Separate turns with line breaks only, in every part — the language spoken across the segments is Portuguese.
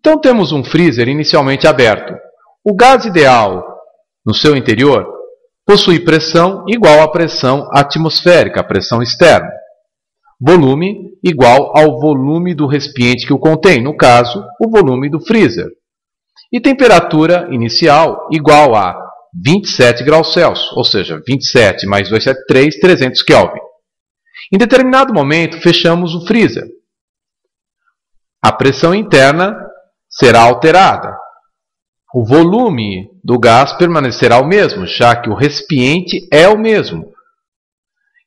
Então temos um freezer inicialmente aberto. O gás ideal no seu interior possui pressão igual à pressão atmosférica, a pressão externa. Volume igual ao volume do recipiente que o contém, no caso, o volume do freezer. E temperatura inicial igual a 27 graus Celsius, ou seja, 27 mais 273, 300 Kelvin. Em determinado momento, fechamos o freezer. A pressão interna será alterada. O volume do gás permanecerá o mesmo, já que o recipiente é o mesmo.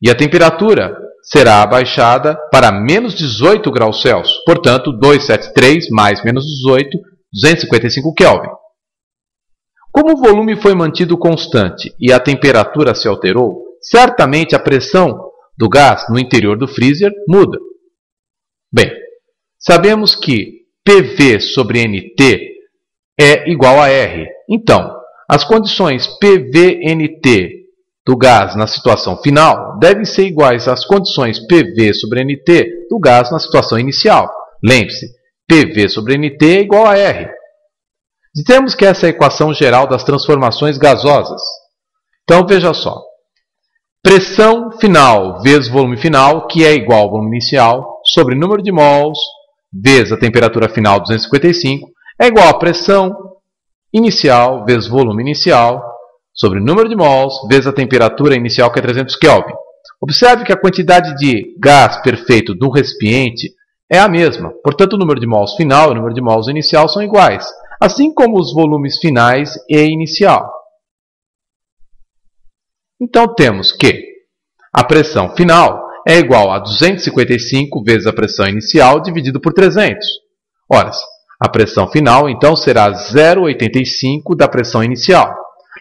E a temperatura será abaixada para menos 18 graus Celsius, portanto, 273 mais menos 18, 255 Kelvin. Como o volume foi mantido constante e a temperatura se alterou, certamente a pressão do gás no interior do freezer muda. Bem, sabemos que PV sobre NT é igual a R. Então, as condições PV/NT do gás na situação final devem ser iguais às condições PV sobre NT do gás na situação inicial. Lembre-se, PV sobre NT é igual a R. Dizemos que essa é a equação geral das transformações gasosas. Então, veja só. Pressão final vezes volume final, que é igual ao volume inicial, sobre número de mols, vezes a temperatura final, 255, é igual a pressão inicial vezes volume inicial, sobre número de mols, vezes a temperatura inicial, que é 300 Kelvin. Observe que a quantidade de gás perfeito do recipiente é a mesma. Portanto, o número de mols final e o número de mols inicial são iguais, assim como os volumes finais e inicial. Então, temos que a pressão final é igual a 255 vezes a pressão inicial dividido por 300. Ora, a pressão final, então, será 0,85 da pressão inicial.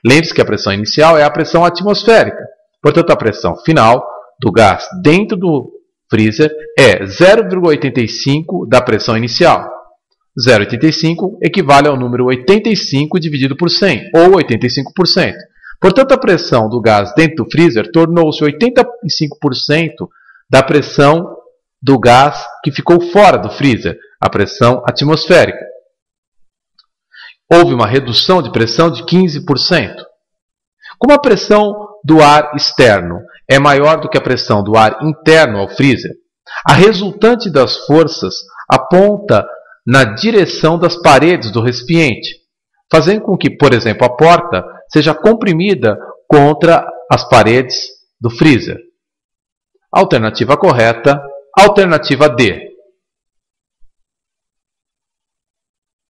Lembre-se que a pressão inicial é a pressão atmosférica. Portanto, a pressão final do gás dentro do freezer é 0,85 da pressão inicial. 0,85 equivale ao número 85 dividido por 100, ou 85%. Portanto, a pressão do gás dentro do freezer tornou-se 85% da pressão do gás que ficou fora do freezer, a pressão atmosférica. Houve uma redução de pressão de 15%. Como a pressão do ar externo é maior do que a pressão do ar interno ao freezer, a resultante das forças aponta na direção das paredes do recipiente, fazendo com que, por exemplo, a porta seja comprimida contra as paredes do freezer. Alternativa correta, alternativa D.